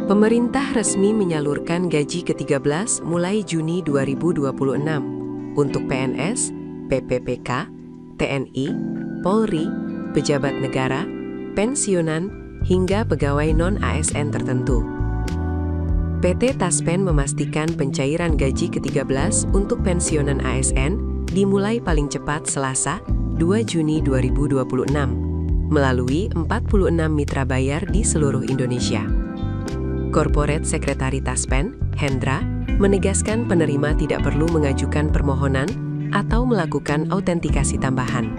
Pemerintah resmi menyalurkan gaji ke-13 mulai Juni 2026 untuk PNS, PPPK, TNI, Polri, pejabat negara, pensiunan, hingga pegawai non-ASN tertentu. PT Taspen memastikan pencairan gaji ke-13 untuk pensiunan ASN dimulai paling cepat Selasa, 2 Juni 2026, melalui 46 mitra bayar di seluruh Indonesia. Corporate Secretary Taspen, Hendra, menegaskan penerima tidak perlu mengajukan permohonan atau melakukan autentikasi tambahan.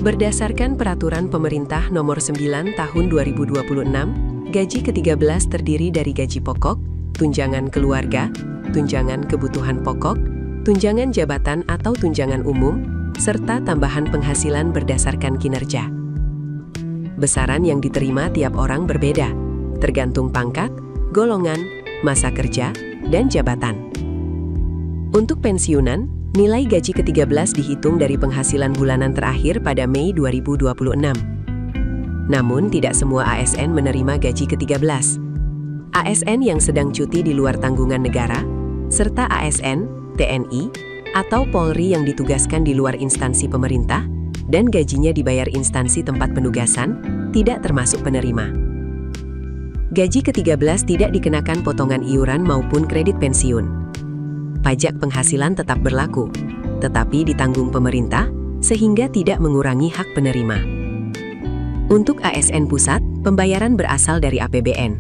Berdasarkan Peraturan Pemerintah Nomor 9 Tahun 2026, gaji ke-13 terdiri dari gaji pokok, tunjangan keluarga, tunjangan kebutuhan pokok, tunjangan jabatan atau tunjangan umum, serta tambahan penghasilan berdasarkan kinerja. Besaran yang diterima tiap orang berbeda, tergantung pangkat, golongan, masa kerja, dan jabatan. Untuk pensiunan, nilai gaji ke-13 dihitung dari penghasilan bulanan terakhir pada Mei 2026. Namun, tidak semua ASN menerima gaji ke-13. ASN yang sedang cuti di luar tanggungan negara, serta ASN, TNI, atau Polri yang ditugaskan di luar instansi pemerintah, dan gajinya dibayar instansi tempat penugasan, tidak termasuk penerima. Gaji ke-13 tidak dikenakan potongan iuran maupun kredit pensiun. Pajak penghasilan tetap berlaku, tetapi ditanggung pemerintah, sehingga tidak mengurangi hak penerima. Untuk ASN pusat, pembayaran berasal dari APBN.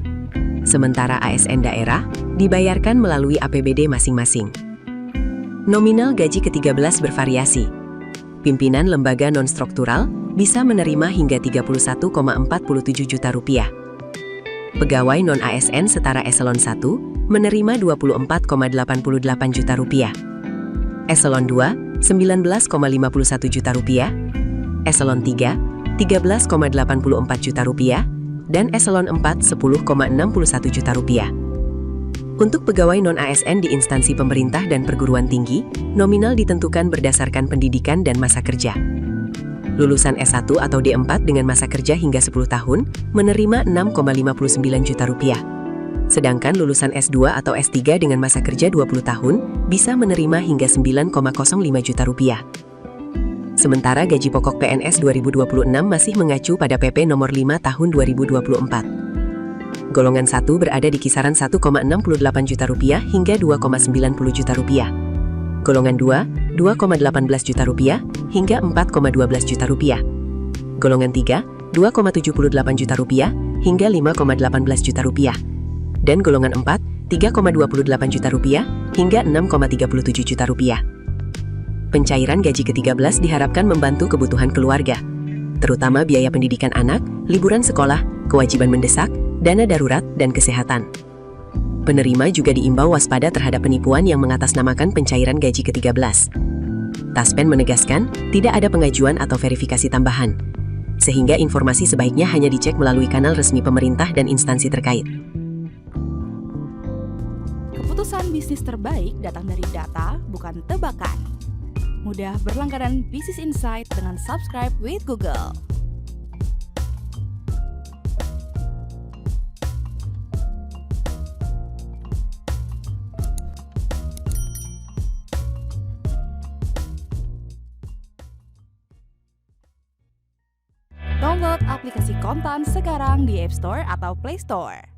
Sementara ASN daerah, dibayarkan melalui APBD masing-masing. Nominal gaji ke-13 bervariasi. Pimpinan lembaga non-struktural bisa menerima hingga Rp31,47 juta. Pegawai non-ASN setara Eselon 1 menerima Rp24,88 juta. Eselon 2, Rp19,51 juta. Eselon 3, Rp13,84 juta. Dan Eselon 4, Rp10,61 juta. Untuk pegawai non-ASN di instansi pemerintah dan perguruan tinggi, nominal ditentukan berdasarkan pendidikan dan masa kerja. Lulusan S1 atau D4 dengan masa kerja hingga 10 tahun menerima Rp6,59 juta. Sedangkan lulusan S2 atau S3 dengan masa kerja 20 tahun bisa menerima hingga Rp9,05 juta. Sementara gaji pokok PNS 2026 masih mengacu pada PP Nomor 5 Tahun 2024. Golongan 1 berada di kisaran Rp1,68 juta hingga Rp2,90 juta. Golongan 2, Rp2,18 juta hingga Rp4,12 juta. Golongan 3, Rp2,78 juta hingga Rp5,18 juta. Dan golongan 4, Rp3,28 juta hingga Rp6,37 juta. Pencairan gaji ke-13 diharapkan membantu kebutuhan keluarga, terutama biaya pendidikan anak, liburan sekolah, kewajiban mendesak, dana darurat, dan kesehatan. Penerima juga diimbau waspada terhadap penipuan yang mengatasnamakan pencairan gaji ke-13. Taspen menegaskan, tidak ada pengajuan atau verifikasi tambahan, sehingga informasi sebaiknya hanya dicek melalui kanal resmi pemerintah dan instansi terkait. Keputusan bisnis terbaik datang dari data, bukan tebakan. Mudah berlangganan Business Insight dengan subscribe with Google. Download aplikasi Kontan sekarang di App Store atau Play Store.